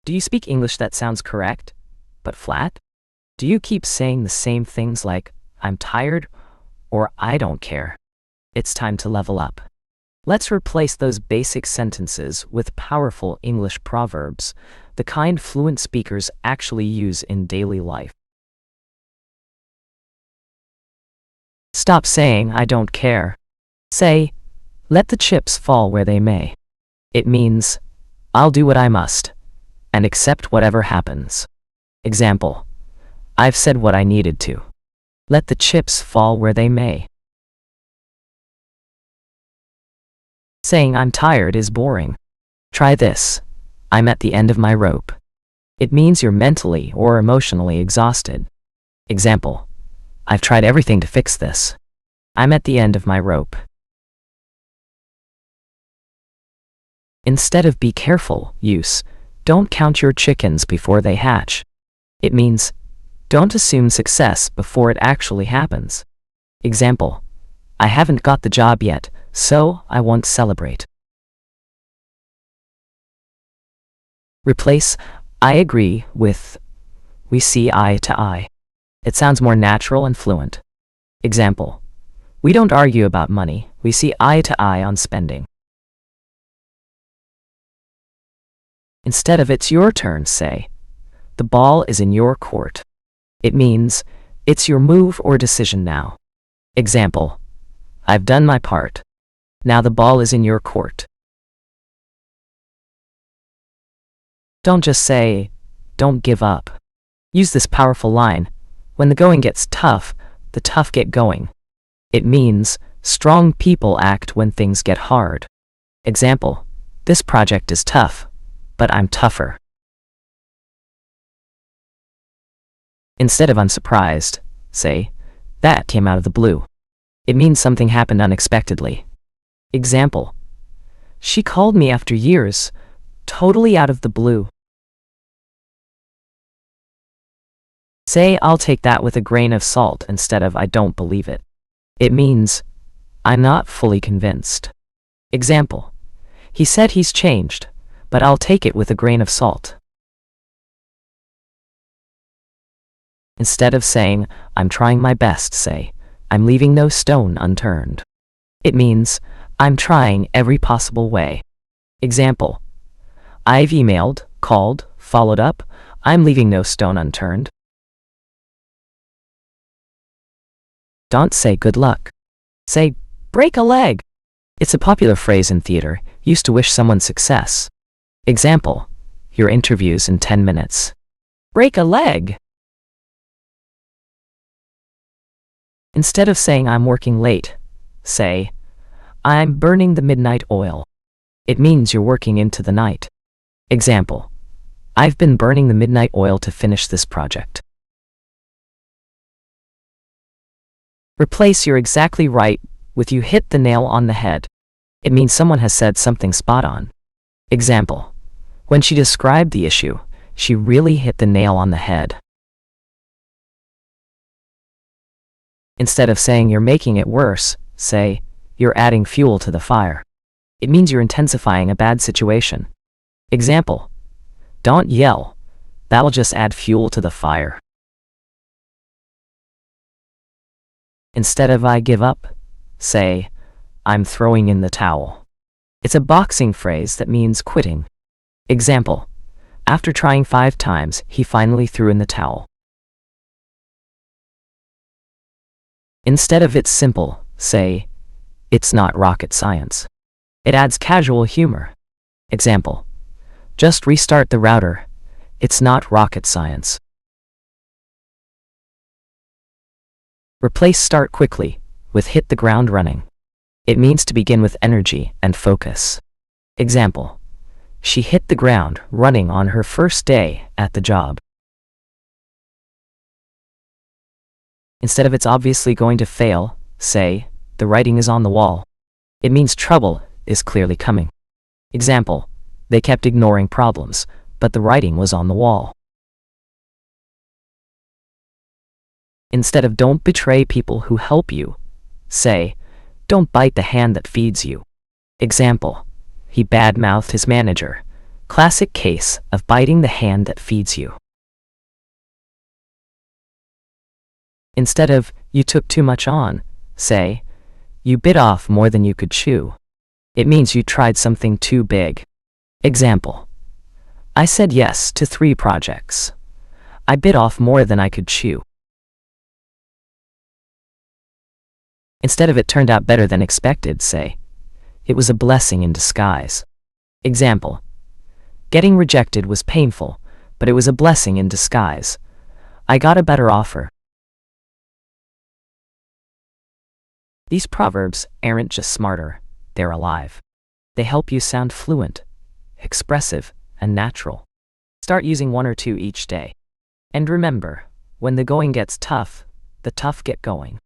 Do you speak English that sounds correct, but flat? Do you keep saying the same things like, I'm tired, or I don't care? It's time to level up. Let's replace those basic sentences with powerful English proverbs, the kind fluent speakers actually use in daily life. Stop saying, I don't care. Say, let the chips fall where they may. It means, I'll do what I must, and accept whatever happens. Example, I've said what I needed to. Let the chips fall where they may. Saying I'm tired is boring. Try this. I'm at the end of my rope. It means you're mentally or emotionally exhausted. Example, I've tried everything to fix this. I'm at the end of my rope. Instead of be careful, use don't count your chickens before they hatch. It means don't assume success before it actually happens. Example, I haven't got the job yet, so I won't celebrate. Replace I agree with we see eye to eye. It sounds more natural and fluent. Example, we don't argue about money, we see eye to eye on spending. Instead of it's your turn, say, the ball is in your court. It means it's your move or decision now. Example, I've done my part. Now the ball is in your court. Don't just say, don't give up. Use this powerful line, when the going gets tough, the tough get going. It means strong people act when things get hard. Example, this project is tough, but I'm tougher. Instead of I'm surprised, say, that came out of the blue. It means something happened unexpectedly. Example, she called me after years, totally out of the blue. Say, I'll take that with a grain of salt instead of I don't believe it. It means, I'm not fully convinced. Example, he said he's changed, but I'll take it with a grain of salt. Instead of saying, I'm trying my best, say, I'm leaving no stone unturned. It means, I'm trying every possible way. Example, I've emailed, called, followed up, I'm leaving no stone unturned. Don't say good luck. Say, break a leg. It's a popular phrase in theater, used to wish someone success. Example, your interview's in 10 minutes. Break a leg. Instead of saying I'm working late, say, I'm burning the midnight oil. It means you're working into the night. Example, I've been burning the midnight oil to finish this project. Replace you're exactly right with you hit the nail on the head. It means someone has said something spot on. Example, when she described the issue, she really hit the nail on the head. Instead of saying you're making it worse, say, you're adding fuel to the fire. It means you're intensifying a bad situation. Example, don't yell. That'll just add fuel to the fire. Instead of I give up, say, I'm throwing in the towel. It's a boxing phrase that means quitting. Example, after trying 5 times, he finally threw in the towel. Instead of it's simple, say, it's not rocket science. It adds casual humor. Example, just restart the router. It's not rocket science. Replace start quickly with hit the ground running. It means to begin with energy and focus. Example, she hit the ground running on her first day at the job. Instead of it's obviously going to fail, say, the writing is on the wall. It means trouble is clearly coming. Example, they kept ignoring problems, but the writing was on the wall. Instead of don't betray people who help you, say, don't bite the hand that feeds you. Example, he bad-mouthed his manager, Classic case of biting the hand that feeds you. Instead of, you took too much on, say, you bit off more than you could chew. It means you tried something too big. Example: I said yes to 3 projects. I bit off more than I could chew. Instead of it turned out better than expected, say, it was a blessing in disguise. Example: getting rejected was painful, but it was a blessing in disguise. I got a better offer. These proverbs aren't just smarter, they're alive. They help you sound fluent, expressive, and natural. Start using 1 or 2 each day. And remember, when the going gets tough, the tough get going.